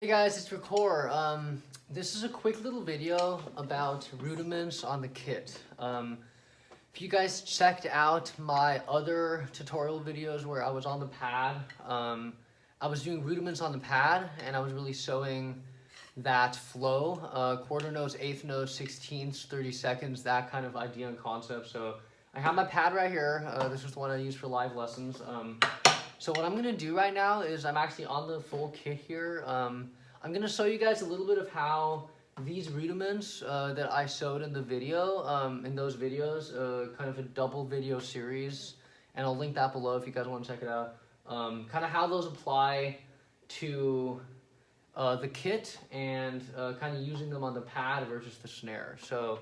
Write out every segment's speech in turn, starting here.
Hey guys, it's Record. This is a quick little video about rudiments on the kit. If you guys checked out my other tutorial videos where I was on the pad, I was doing rudiments on the pad and I was really showing that flow, quarter notes, eighth notes, 16ths, 32nds, that kind of idea and concept. So I have my pad right here. This is the one I use for live lessons. So what I'm going to do right now is I'm actually on the full kit here. I'm going to show you guys a little bit of how these rudiments that I showed in the video, in those videos, kind of a double video series, and I'll link that below if you guys want to check it out, kind of how those apply to the kit and kind of using them on the pad versus the snare. So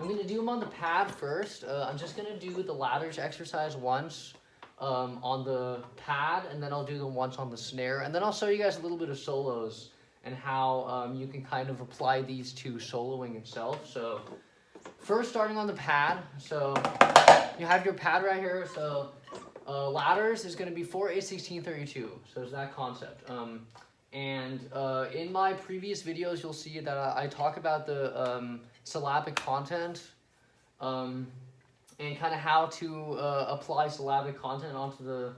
I'm going to do them on the pad first. I'm just going to do the ladders exercise once on the pad, and then I'll do them once on the snare, and then I'll show you guys a little bit of solos and how you can kind of apply these to soloing itself. So first, starting on the pad, so you have your pad right here. So ladders is going to be 4, 8, 16, 32. So it's that concept. And in my previous videos, you'll see that I talk about the syllabic content and kind of how to apply syllabic content onto the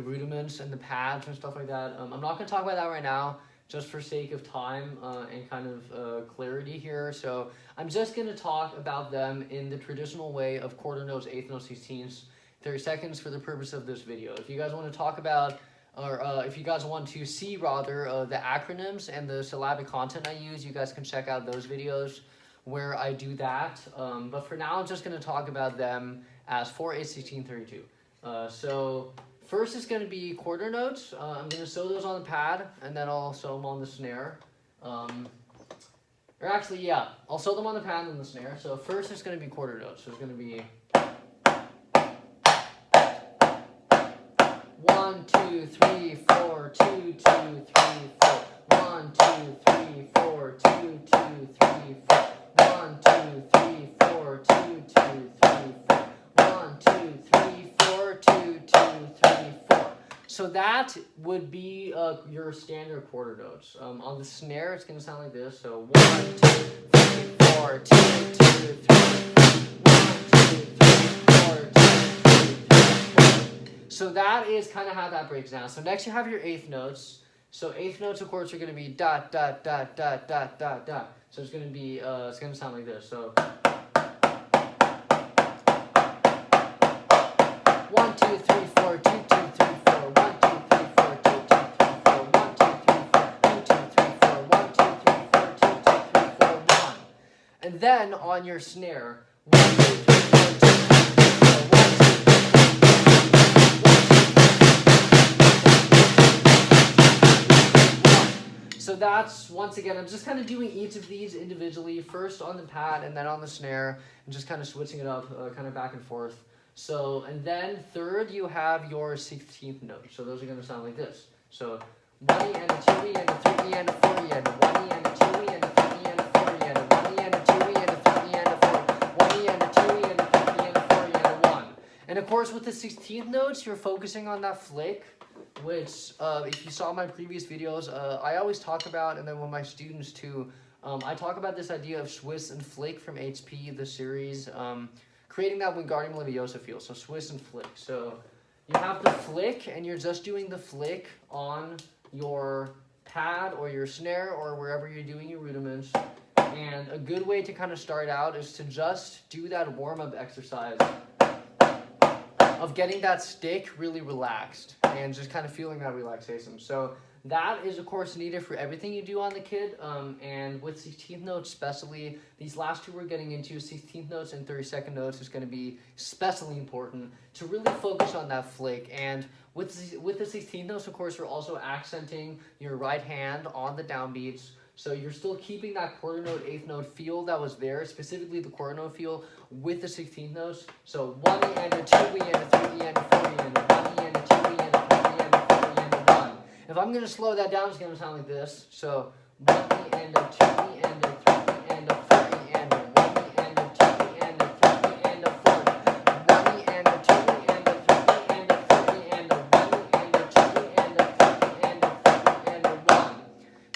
rudiments and the pads and stuff like that. I'm not going to talk about that right now, just for sake of time and kind of clarity here. So I'm just going to talk about them in the traditional way of quarter notes, eighth notes, 16ths, 32nds for the purpose of this video. If you guys want to talk about, or if you guys want to see rather the acronyms and the syllabic content I use, you guys can check out those videos where I do that. But for now, I'm just going to talk about them as 4, 8, 16, 32. So first is going to be quarter notes. I'm going to sew those on the pad, and then I'll sew them on the snare. Or actually, yeah, I'll sew them on the pad and the snare. So first it's going to be quarter notes. So it's going to be 1, 2, 3, 4, 2, 2, 3, 4. 1, 2, 3, 4, 2, 2, 3, 4. 1, 2, 3, 4, 2, 2, 3, 4. 1, 2, 3, 4, 2, 2, 3, 4. So that would be your standard quarter notes. On the snare, it's going to sound like this. So 1, 2, 3, 4, 2, 2, 3. 1, 2, 3, 4, 2, 2, 3, 4. So that is kind of how that breaks down. So next you have your eighth notes. So eighth notes, of course, are going to be dot, dot, dot, dot, dot, dot, dot. So it's going to be, it's going to sound like this. So 1, 2, 3, 4, 2, 2, 3, 4. 1, 2, 3, 4, 2, 2, 3, 4. 1, 2, 3, 4, 2, 2, 3, 4. 1, 2, 3, 4, 2, 2, 3, 4, 1. And then on your snare, 1, 2, 3, 4, 2, 2, 3, 4. 1, 2, 3, 4. So that's, once again, I'm just kind of doing each of these individually, first on the pad and then on the snare, and just kind of switching it up, kind of back and forth. So, and then third, you have your 16th note. So those are going to sound like this. So 1 E and a 2 E and a 3 E and a 4 E and a 1 E and a 2 E and a 3 E and a 4 E and a 1 E and a 2 E and a 3 E and a 4. 1 E and a 2 E and a 3 E and a 4 E and a 1. And of course, with the 16th notes, you're focusing on that flick, which if you saw my previous videos, I always talk about, and then with my students too, I talk about this idea of Swiss and flick from HP, the series, creating that Wingardium Leviosa feel, so Swiss and flick. So you have the flick, and you're just doing the flick on your pad or your snare or wherever you're doing your rudiments. And a good way to kind of start out is to just do that warm-up exercise of getting that stick really relaxed and just kind of feeling that relaxation. So that is, of course, needed for everything you do on the kit. And with 16th notes especially, these last two we're getting into, 16th notes and 32nd notes, is going to be especially important to really focus on that flick. And with the 16th notes, of course, we're also accenting your right hand on the downbeats. So you're still keeping that quarter note, eighth note feel that was there, specifically the quarter note feel with the 16th notes. So 1 E and a 2 E and a 3 E and a 4 E and a 1 E and a 2 E and a 3 E and a 4 E and a 1. If I'm going to slow that down, it's going to sound like this. So 1 E and a 2 E and a 3 E and a 4 E and a 1 E and a 2 E and a 3 E and a 4 E. 1 E and a 2 E and a 3 E and a 4 E and a 1 E and a 2 E and a 3 E and a 4 E and a 1.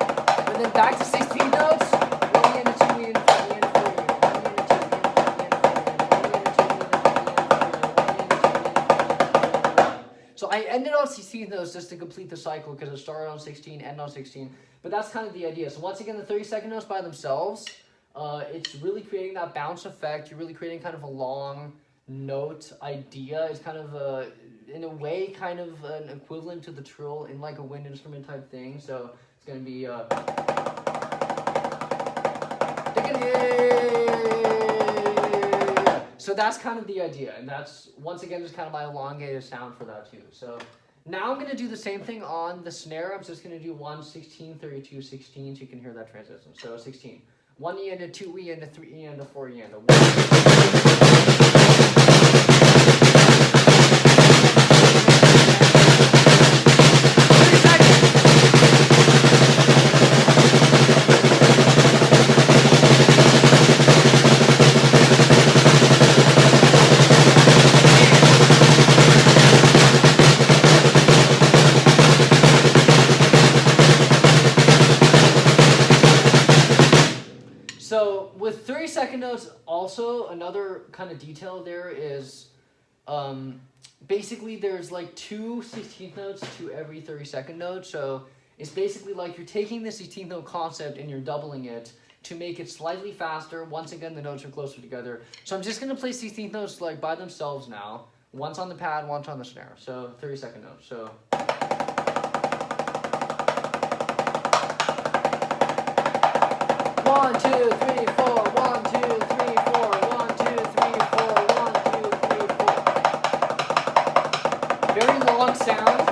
And then back to 16 notes. 1 E and a 2 E and a 3 E and a 4 E. 1 E and a 2 E and a 3 E and a 4 E. 1 E and a 2 E and a 3 E and a 4 E. 1 E and a 2 E and a 3 E and a 4 E. So I ended on 16 notes just to complete the cycle because it started on 16, ended on 16. But that's kind of the idea. So once again, the 30-second notes by themselves, it's really creating that bounce effect. You're really creating kind of a long note idea. It's kind of in a way kind of an equivalent to the trill in like a wind instrument type thing. So it's going to be so that's kind of the idea, and that's once again just kind of my elongated sound for that too. So now I'm going to do the same thing on the snare. I'm just going to do 1, 16, 32, 16 so you can hear that transition. So 16. 1 E and a 2 E and a 3 E and a 4 E and a 1. So with 30-second notes, also another kind of detail there is basically there's like 2 16th notes to every 30-second note. So it's basically like you're taking the 16th note concept and you're doubling it to make it slightly faster. Once again, the notes are closer together. So I'm just going to play 16th notes like by themselves now. once on the pad, once on the snare. So 30-second notes. So 1, 2, 3, 4, 1, 2, 3, 4, 1, 2, 3, 4, 1, 2, 3, 4. Very long sound.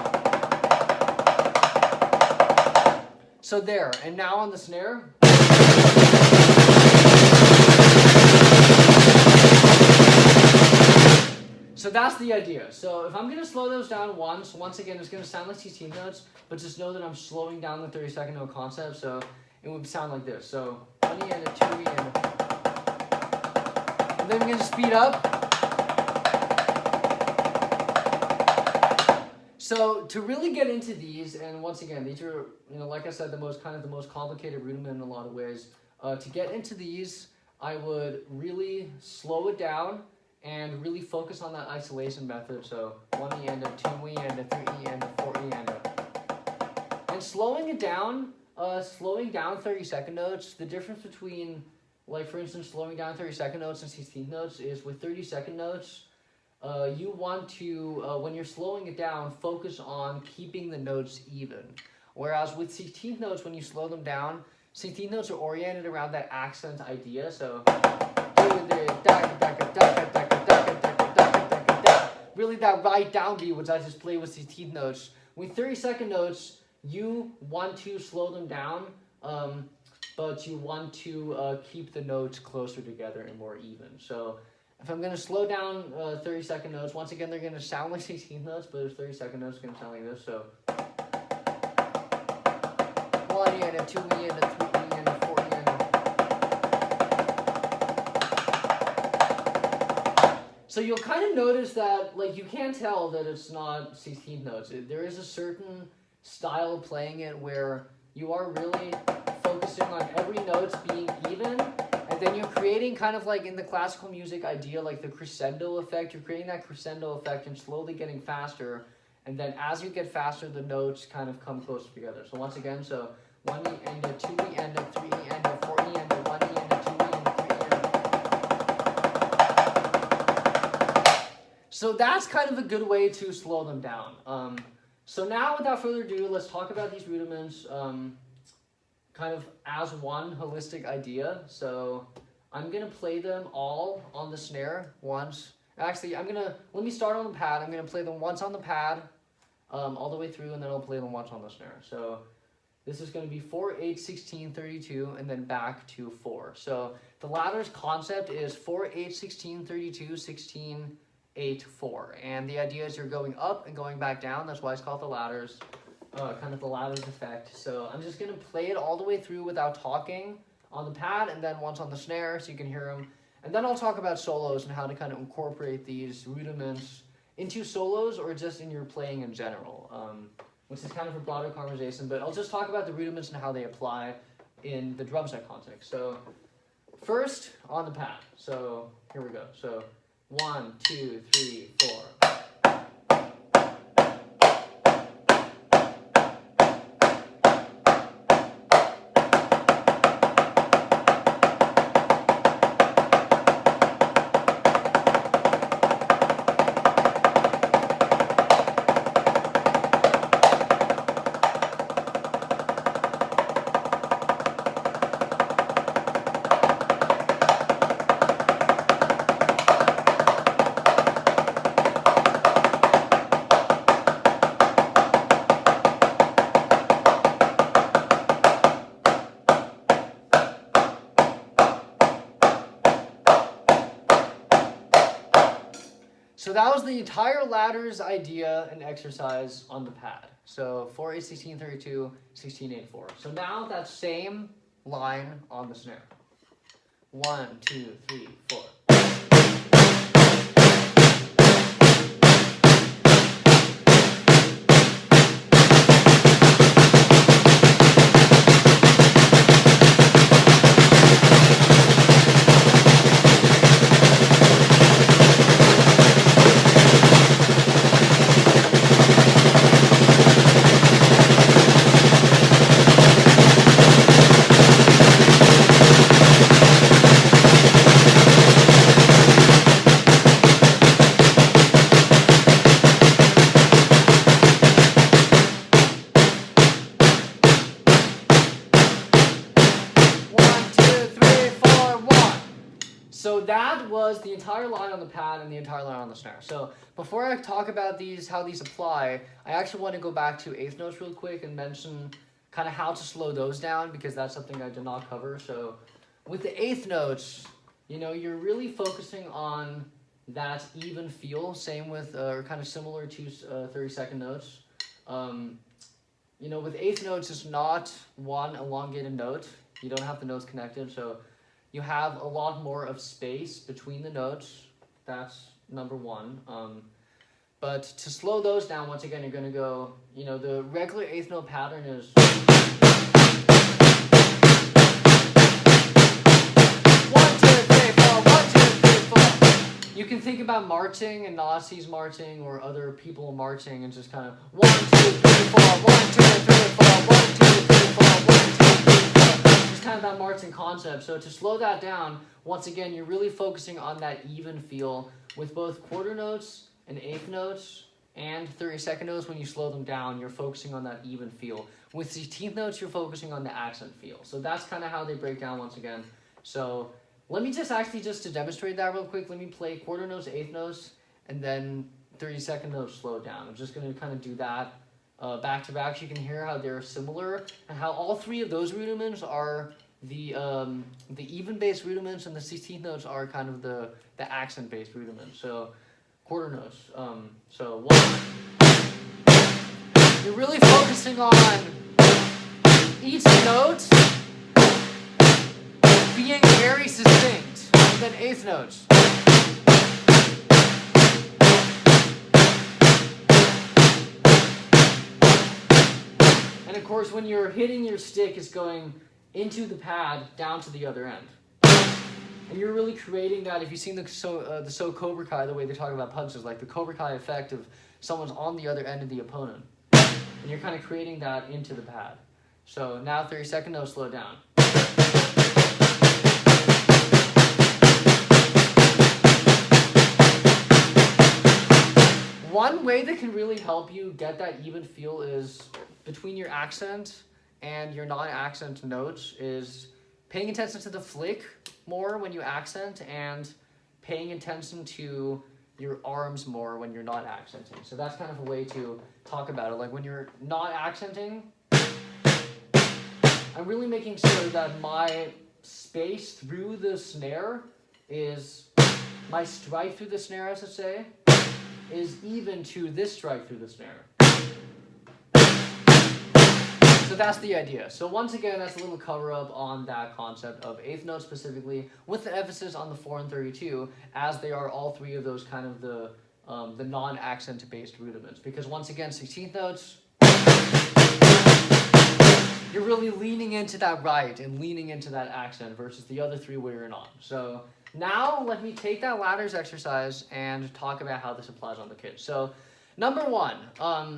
So there, and now on the snare. So that's the idea. So if I'm going to slow those down once again, it's going to sound like 16 notes, but just know that I'm slowing down the 30-second note concept. So it would sound like this. So 1 E and a 2 E and then we're going to speed up. So to really get into these, and once again, these are, like I said, the most complicated rudiment in a lot of ways. To get into these, I would really slow it down and really focus on that isolation method. So 1 E and a 2 E and a 3 E and a 4 E and a. And slowing it down, slowing down 30-second notes, the difference between, like for instance, slowing down 30-second notes and 16th notes is with 30-second notes, you want to, when you're slowing it down, focus on keeping the notes even. Whereas with 16th notes, when you slow them down, 16th notes are oriented around that accent idea. So really that right downbeat, which I just play with 16th notes. With 30-second notes, you want to slow them down, but you want to keep the notes closer together and more even. So if I'm going to slow down 30-second notes, once again, they're going to sound like 16th notes, but 30-second notes are going to sound like this. So 1 E and a 2 E and a 3 E and a 4 E and a. So you'll kind of notice that, like, you can't tell that it's not 16th notes. There is a certain style of playing it where you are really focusing on every note being even. And then you're creating kind of like in the classical music idea, like the crescendo effect. You're creating that crescendo effect and slowly getting faster. And then as you get faster, the notes kind of come closer together. So once again, so 1 E and a 2 E and a 3 E and a 4 E and a 1 E and a 2 E and a 3 E and a. So that's kind of a good way to slow them down. So now without further ado, let's talk about these rudiments. Kind of as one holistic idea. So I'm going to play them all on the snare once. Actually, let me start on the pad. I'm going to play them once on the pad, all the way through, and then I'll play them once on the snare. So this is going to be 4, 8, 16, 32, and then back to 4. So the ladders concept is 4, 8, 16, 32, 16, 8, 4. And the idea is you're going up and going back down. That's why it's called the ladders. Kind of the ladders effect. So I'm just going to play it all the way through without talking on the pad, and then once on the snare so you can hear them. And then I'll talk about solos and how to kind of incorporate these rudiments into solos or just in your playing in general, which is kind of a broader conversation. But I'll just talk about the rudiments and how they apply in the drum set context. So first on the pad. So here we go. So 1, 2, 3, 4. So that was the entire ladders idea and exercise on the pad. So 4, 8, 16, 32, 16, 8, 4. So now that same line on the snare. 1, 2, 3, 4. So that was the entire line on the pad and the entire line on the snare. So before I talk about these, how these apply, I actually want to go back to eighth notes real quick and mention kind of how to slow those down, because that's something I did not cover. So with the eighth notes, you know, you're really focusing on that even feel. Same with, or kind of similar to 32nd notes. You know, with eighth notes, it's not one elongated note. You don't have the notes connected, so you have a lot more of space between the notes. That's number one. But to slow those down, once again, you're going to go, you know, the regular eighth note pattern is 1, 2, 3, 4, 1, 2, 3, 4. You can think about marching and Nazis marching or other people marching and just kind of 1, 2, 3, 4, 1, 2, 3, 4, 1, 2, 3, 4, 1, 2, 3, 4. Just kind of that marching concept. So to slow that down, once again, you're really focusing on that even feel with both quarter notes and eighth notes and 32nd notes. When you slow them down, you're focusing on that even feel. With 16th notes, you're focusing on the accent feel. So that's kind of how they break down once again. So let me just to demonstrate that real quick, let me play quarter notes, eighth notes, and then 32nd notes slow down. I'm just going to kind of do that back to back, so you can hear how they're similar and how all three of those rudiments are the even-based rudiments, and the 16th notes are kind of the accent-based rudiments. So quarter notes. So 1. You're really focusing on each note being very succinct. And then eighth notes. And of course, when you're hitting your stick, it's going into the pad down to the other end. And you're really creating that. If you've seen the Cobra Kai, the way they talk about punches, like the Cobra Kai effect of someone's on the other end of the opponent. And you're kind of creating that into the pad. So now 32nd note, slow down. One way that can really help you get that even feel is between your accent and your non-accent notes is paying attention to the flick more when you accent and paying attention to your arms more when you're not accenting. So that's kind of a way to talk about it. Like when you're not accenting, I'm really making sure that my space through the snare is, my strike through the snare, I should say, is even to this strike through the snare. So that's the idea. So once again, that's a little cover-up on that concept of eighth notes specifically, with an emphasis on the 4 and 32, as they are all three of those kind of the non-accent-based rudiments. Because once again, 16th notes, you're really leaning into that right and leaning into that accent versus the other three where you're not. So now let me take that ladders exercise and talk about how this applies on the kit. So number one,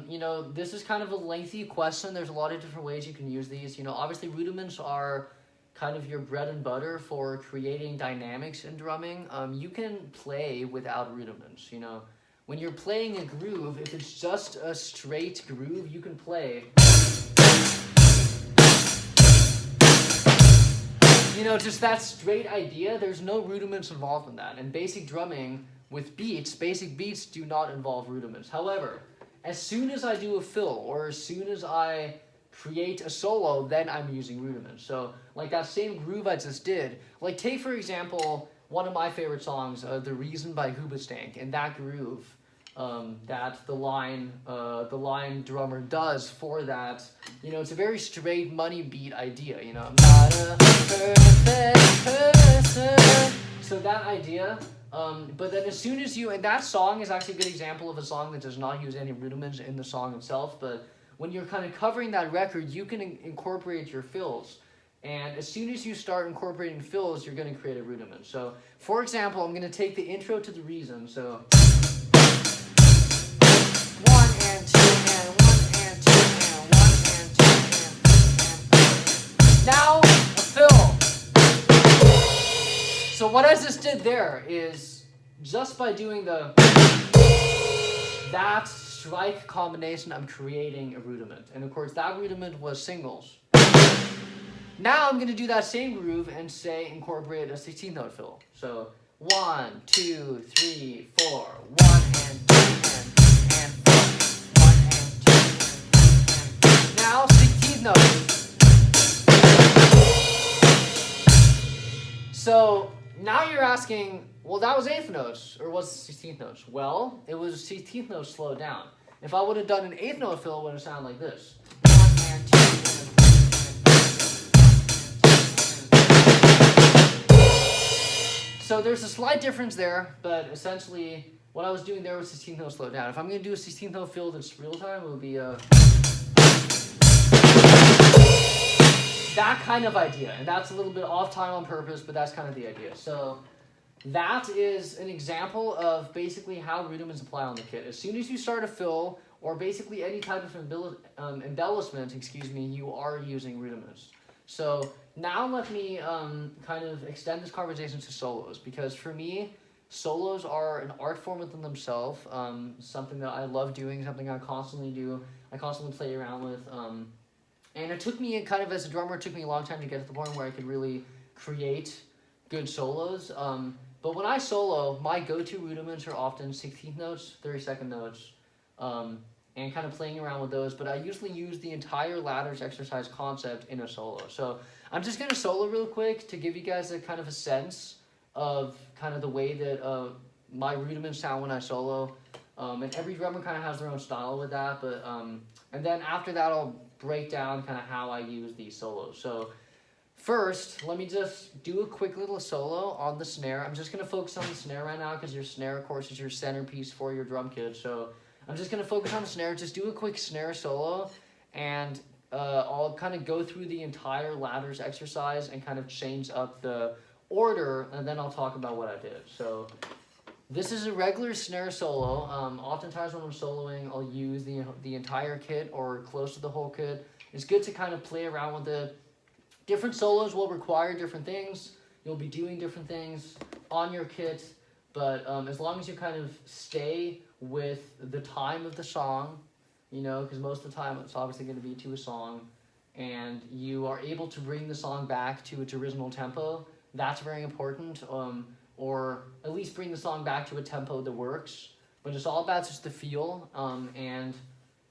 you know, this is kind of a lengthy question. There's a lot of different ways you can use these. You know, obviously rudiments are kind of your bread and butter for creating dynamics in drumming. You can play without rudiments, you know. When you're playing a groove, if it's just a straight groove, you can play. You know, just that straight idea, there's no rudiments involved in that. And basic drumming with beats, basic beats do not involve rudiments. However, as soon as I do a fill or as soon as I create a solo, then I'm using rudiments. So like that same groove I just did, like take for example, one of my favorite songs, The Reason by Hoobastank, and that groove that the line drummer does for that, you know, it's a very straight money beat idea, you know, I'm not a perfect person. So that idea, but then as soon as you, and that song is actually a good example of a song that does not use any rudiments in the song itself, but when you're kind of covering that record, you can incorporate your fills. And as soon as you start incorporating fills, you're going to create a rudiment. So, for example, I'm going to take the intro to The Reason, so 1 and 2 and 1 and 2 and 1 and 2 and now a fill. So what I just did there is just by doing that strike combination, I'm creating a rudiment. And of course that rudiment was singles. Now I'm going to do that same groove and say incorporate a 16th note fill. So 1, 2, 3, 4, 1 and 2 and 4, 1 and 2 and now 16th notes. So now you're asking, well, that was 8th notes, or was it 16th notes? Well, it was 16th notes slowed down. If I would have done an 8th note fill, it would have sounded like this. 1 and 2 and 3. So there's a slight difference there, but essentially what I was doing there was 16th note slowed down. If I'm going to do a 16th note fill that's real time, it would be that kind of idea, and that's a little bit off time on purpose, but that's kind of the idea. So that is an example of basically how rudiments apply on the kit. As soon as you start a fill, or basically any type of embellishment, you are using rudiments. So now let me kind of extend this conversation to solos, because for me, solos are an art form within themselves, something that I love doing, something I constantly do, I constantly play around with. And it took me, kind of as a drummer, it took me a long time to get to the point where I could really create good solos. But when I solo, my go-to rudiments are often 16th notes, 32nd notes, and kind of playing around with those. But I usually use the entire ladders exercise concept in a solo. So I'm just going to solo real quick to give you guys a kind of a sense of kind of the way that my rudiments sound when I solo. And every drummer kind of has their own style with that. But and then after that, I'll break down kind of how I use these solos. So first, let me just do a quick little solo on the snare. I'm just going to focus on the snare right now because your snare, of course, is your centerpiece for your drum kit. So I'm just going to focus on the snare, just do a quick snare solo, and I'll kind of go through the entire ladders exercise and kind of change up the order, and then I'll talk about what I did. So this is a regular snare solo. Oftentimes when I'm soloing, I'll use the entire kit or close to the whole kit. It's good to kind of play around with it. Different solos will require different things. You'll be doing different things on your kit, but as long as you kind of stay with the time of the song, because most of the time it's obviously going to be to a song, and you are able to bring the song back to its original tempo, that's very important. Or at least bring the song back to a tempo that works. But it's all about just the feel, and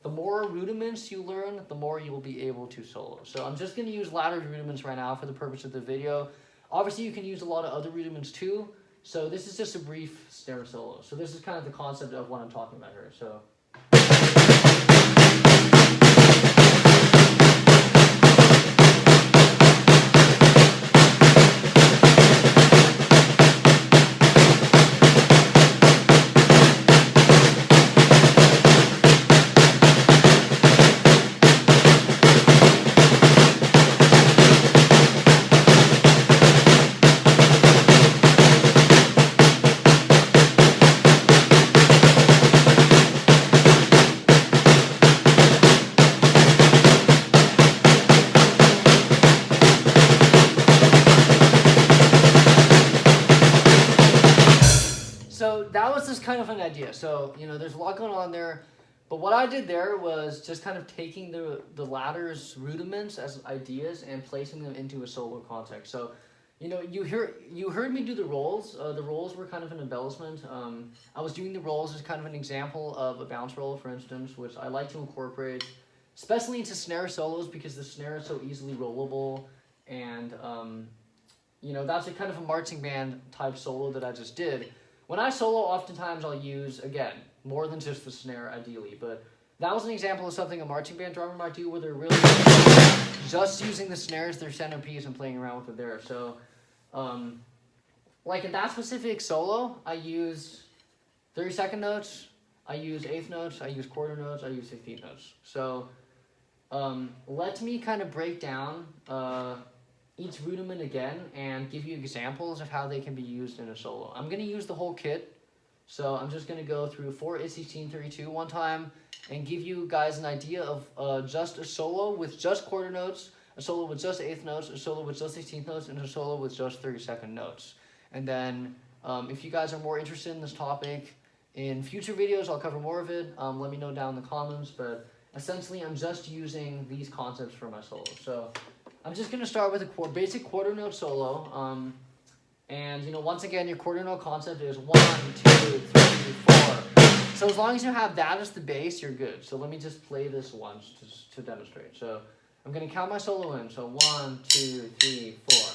the more rudiments you learn, the more you will be able to solo. So I'm just going to use ladder rudiments right now for the purpose of the video. Obviously, you can use a lot of other rudiments too, so this is just a brief snare solo. So this is kind of the concept of what I'm talking about here. So. That was just kind of an idea. So, there's a lot going on there. But what I did there was just kind of taking the ladder's rudiments as ideas and placing them into a solo context. So, you heard me do the rolls. The rolls were kind of an embellishment. I was doing the rolls as kind of an example of a bounce roll, for instance, which I like to incorporate, especially into snare solos because the snare is so easily rollable. And, that's a kind of a marching band type solo that I just did. When I solo, oftentimes I'll use, again, more than just the snare, ideally. But that was an example of something a marching band drummer might do where they're really just using the snare as their centerpiece and playing around with it there. So, like in that specific solo, I use 32nd notes, I use 8th notes, I use quarter notes, I use 16th notes. So, let me kind of break down each rudiment again and give you examples of how they can be used in a solo. I'm going to use the whole kit, so I'm just going to go through 4 1632 one time and give you guys an idea of just a solo with just quarter notes, a solo with just 8th notes, a solo with just 16th notes, and a solo with just 32nd notes. And then if you guys are more interested in this topic, in future videos I'll cover more of it. Let me know down in the comments, but essentially I'm just using these concepts for my solo. So I'm just going to start with a basic quarter note solo. And, you know, once again, your quarter note concept is 1, 2, 3, 4. So as long as you have that as the bass, you're good. So let me just play this once to demonstrate. So I'm going to count my solo in. So 1, 2, 3, 4.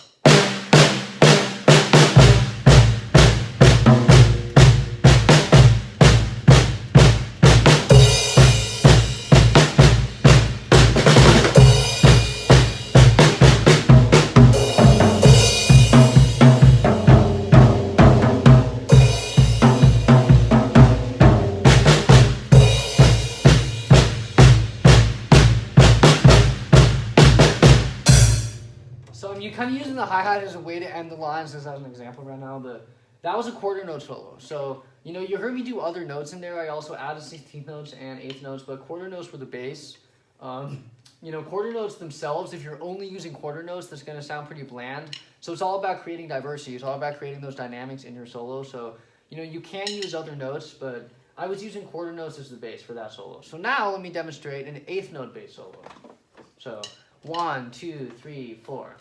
So I'm kind of using the hi-hat as a way to end the lines as an example right now, but that was a quarter note solo. So, you know, you heard me do other notes in there. I also added 16th notes and 8th notes, but quarter notes were the bass. You know, quarter notes themselves, if you're only using quarter notes, that's going to sound pretty bland. So it's all about creating diversity. It's all about creating those dynamics in your solo. So, you know, you can use other notes, but I was using quarter notes as the bass for that solo. So now let me demonstrate an 8th note bass solo. So 1, 2, 3, 4.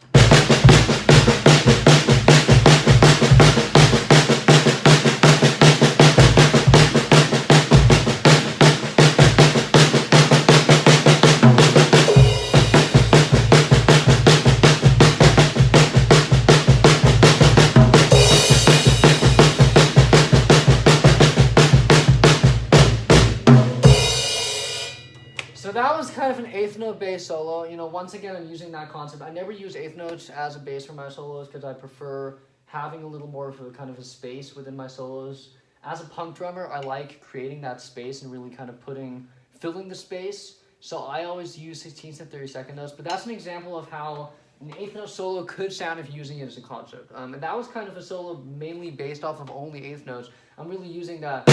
So that was kind of an 8th note bass solo. You know, once again, I'm using that concept. I never use 8th notes as a bass for my solos because I prefer having a little more of a kind of a space within my solos. As a punk drummer, I like creating that space and really kind of filling the space. So I always use 16th and 32nd notes, but that's an example of how an 8th note solo could sound if you're using it as a concept. And that was kind of a solo mainly based off of only 8th notes. I'm really using that,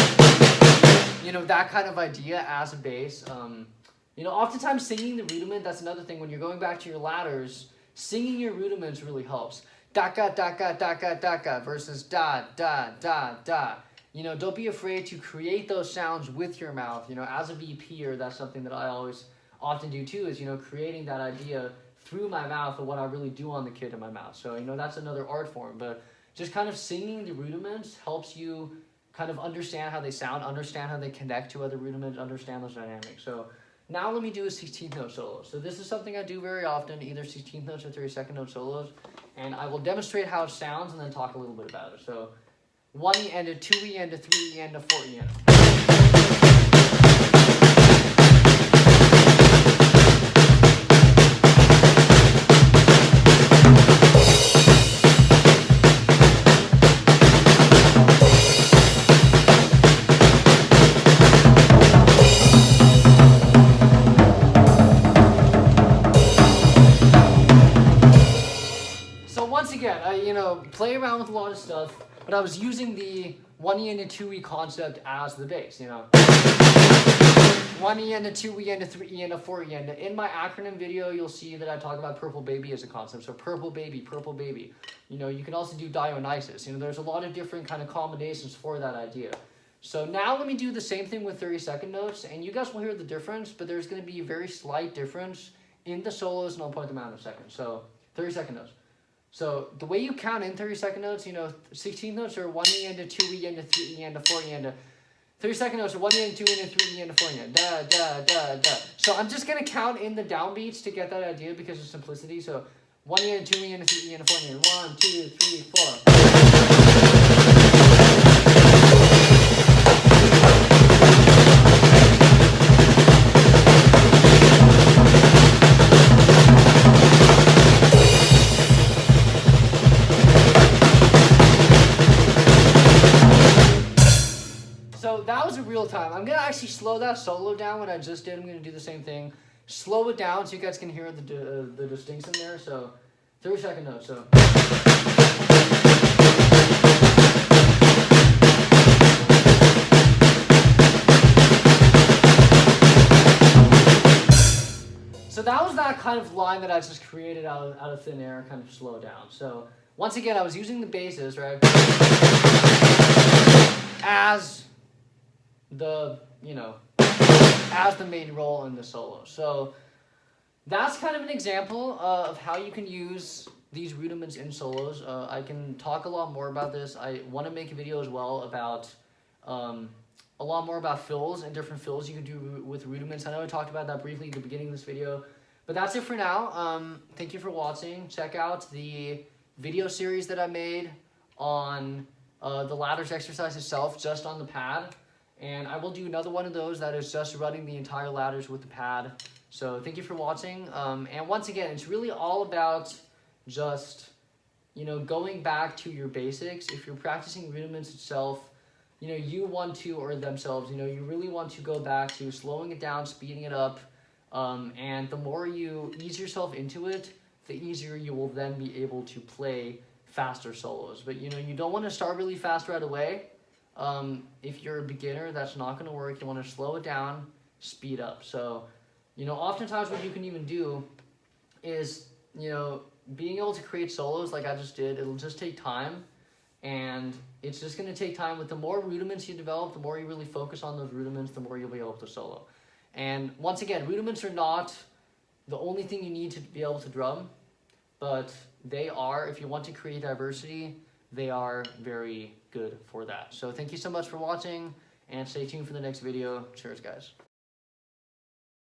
you know, that kind of idea as a bass. You know, oftentimes singing the rudiment, that's another thing. When you're going back to your ladders, singing your rudiments really helps. Da-ka, da-ka, da-ka, da-ka versus da, da, da, da. You know, don't be afraid to create those sounds with your mouth. You know, as a VPer, that's something that I always often do too, is, you know, creating that idea through my mouth of what I really do on the kit in my mouth. So, you know, that's another art form. But just kind of singing the rudiments helps you kind of understand how they sound, understand how they connect to other rudiments, understand those dynamics. So now let me do a 16th note solo. So this is something I do very often, either 16th notes or 32nd note solos. And I will demonstrate how it sounds and then talk a little bit about it. So 1E end, a 2E end, a 3E end, a 4E end. Once again, I, you know, play around with a lot of stuff, but I was using the 1E and a 2E concept as the bass, you know. 1E and a 2E and a 3E and a 4E and in my acronym video, you'll see that I talk about Purple Baby as a concept. So Purple Baby, Purple Baby. You know, you can also do Dionysus. You know, there's a lot of different kind of combinations for that idea. So now let me do the same thing with 32nd notes, and you guys will hear the difference, but there's going to be a very slight difference in the solos, and I'll point them out in a second. So 32nd notes. So the way you count in 32nd notes, you know, 16th notes are 1E and a 2E and a 3E and a 4E and a 32nd notes are 1E and 2E and a 3E and a 4E and da da da da. So I'm just gonna count in the downbeats to get that idea because of simplicity. So 1E and 2E and a 3E and a 4E and 1, 2, 3, 4. So that was a real time. I'm going to actually slow that solo down when I just did. I'm going to do the same thing. Slow it down so you guys can hear the distinction there. So 32nd note. So that was that kind of line that I just created out of thin air, kind of slow down. So once again, I was using the basses, right, as the, you know, as the main role in the solo. So that's kind of an example of how you can use these rudiments in solos. I can talk a lot more about this. I want to make a video as well about a lot more about fills and different fills you can do with rudiments. I know I talked about that briefly at the beginning of this video, but that's it for now. Thank you for watching. Check out the video series that I made on the ladders exercise itself, just on the pad. And I will do another one of those that is just running the entire ladders with the pad. So thank you for watching. And once again, it's really all about just, you know, going back to your basics. If you're practicing rudiments itself, you know, you want to, or themselves, you know, you really want to go back to slowing it down, speeding it up. And the more you ease yourself into it, the easier you will then be able to play faster solos. But, you know, you don't want to start really fast right away. If you're a beginner, that's not going to work. You want to slow it down, speed up. So, you know, oftentimes what you can even do is, you know, being able to create solos like I just did, it'll just take time. And it's just going to take time. With the more rudiments you develop, the more you really focus on those rudiments, the more you'll be able to solo. And once again, rudiments are not the only thing you need to be able to drum, but they are, if you want to create diversity, they are very good for that. So thank you so much for watching, and stay tuned for the next video. Cheers, guys.